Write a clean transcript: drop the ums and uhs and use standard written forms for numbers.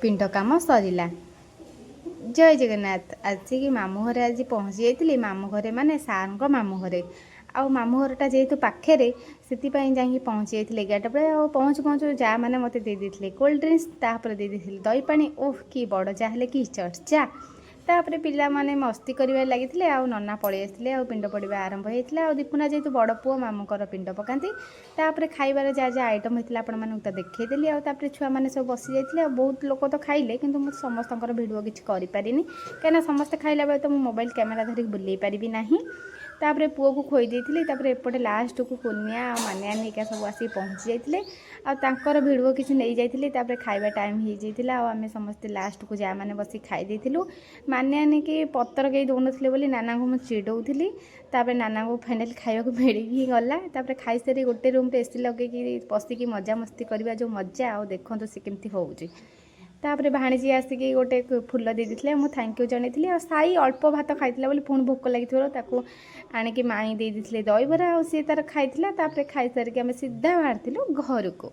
ପିଣ୍ଡ କାମ ସରିଲା। ଜୟ ଜଗନ୍ନାଥ। ଆସିକି ମାମୁଁ ଘରେ ଆଜି ପହଞ୍ଚି ଯାଇଥିଲି। ମାମୁଁ ଘରେ ମାନେ ସାର୍ଙ୍କ ମାମୁଁ ଘରେ। ଆଉ ମାମୁଁ ଘରଟା ଯେହେତୁ ପାଖରେ ସେଥିପାଇଁ ଯାଇକି ପହଞ୍ଚି ଯାଇଥିଲି 11ଟା ବେଳେ। ଆଉ ପହଞ୍ଚୁ ପହଞ୍ଚୁ ଯାଆ ମାନେ ମୋତେ ଦେଇ ଦେଇଥିଲେ କୋଲ୍ଡ ଡ୍ରିଙ୍କ୍ସ, ତାପରେ ଦେଇ ଦେଇଥିଲେ ଦହି ପାଣି। ଓଃ କି ବଡ଼ ଚା ହେଲେ କି ଚର୍ଚ୍ଚା। ତାପରେ ପିଲାମାନେ ମସ୍ତି କରିବାରେ ଲାଗିଥିଲେ। ଆଉ ନନା ପଳେଇ ଆସିଥିଲେ। ଆଉ ପିଣ୍ଡ ପଡ଼ିବା ଆରମ୍ଭ ହେଇଥିଲା। ଆଉ ଦୀପୁନା ଯେହେତୁ ବଡ଼ ପୁଅ ମାମୁଁଙ୍କର ପିଣ୍ଡ ପକାନ୍ତି। ତାପରେ ଖାଇବାରେ ଯାହା ଯାହା ଆଇଟମ୍ ହେଇଥିଲା ଆପଣମାନଙ୍କୁ ତ ଦେଖେଇଦେଲି। ଆଉ ତାପରେ ଛୁଆମାନେ ସବୁ ବସି ଯାଇଥିଲେ। ଆଉ ବହୁତ ଲୋକ ତ ଖାଇଲେ, କିନ୍ତୁ ମୁଁ ସମସ୍ତଙ୍କର ଭିଡ଼ିଓ କିଛି କରିପାରିନି, କାହିଁକିନା ସମସ୍ତେ ଖାଇଲା ବେଳେ ତ ମୁଁ ମୋବାଇଲ୍ କ୍ୟାମେରା ଧରିକି ବୁଲେଇ ପାରିବି ନାହିଁ। ତାପରେ ପୁଅକୁ ଖୋଇ ଦେଇଥିଲି। ତାପରେ ଏପଟେ ଲାଷ୍ଟକୁ କୁନିଆ ଆଉ ମାନିଆ ହେରିକା ସବୁ ଆସିକି ପହଞ୍ଚି ଯାଇଥିଲେ। ଆଉ ତାଙ୍କର ଭିଡ଼ିଓ କିଛି ନେଇଯାଇଥିଲି। ତାପରେ ଖାଇବା ଟାଇମ୍ ହେଇଯାଇଥିଲା। ଆଉ ଆମେ ସମସ୍ତେ ଲାଷ୍ଟକୁ ଯାଆ ମାନେ ବସି ଖାଇ ଦେଇଥିଲୁ। ମାନିଆନିକି ପତ୍ର କେହି ଦେଉନଥିଲେ ବୋଲି ନାନାଙ୍କୁ ମୁଁ ଚିଡ଼ଉଥିଲି। ତାପରେ ନାନାଙ୍କୁ ଫାଇନାଲି ଖାଇବାକୁ ମିଳିକି ଗଲା। ତାପରେ ଖାଇସାରି ଗୋଟେ ରୁମ୍ରେ ଏସି ଲଗେଇକି ବସିକି ମଜାମସ୍ତି କରିବା ଯେଉଁ ମଜା, ଆଉ ଦେଖନ୍ତୁ ସେ କେମିତି ହେଉଛି। ତାପରେ ଭାଣିଜୀ ଆସିକି ଗୋଟେ ଫୁଲ ଦେଇ ଦେଇଥିଲେ। ମୁଁ ଥ୍ୟାଙ୍କ ୟୁ ଜଣେଇଥିଲି। ଆଉ ସାଇ ଅଳ୍ପ ଭାତ ଖାଇଥିଲା ବୋଲି ପୁଣି ଭୋକ ଲାଗିଥିବାରୁ ତାକୁ ଆଣିକି ମାଇଁ ଦେଇ ଦେଇଥିଲେ ଦହିବରା। ଆଉ ସିଏ ତାର ଖାଇଥିଲା। ତାପରେ ଖାଇସାରିକି ଆମେ ସିଧା ବାହାରିଥିଲୁ ଘରକୁ।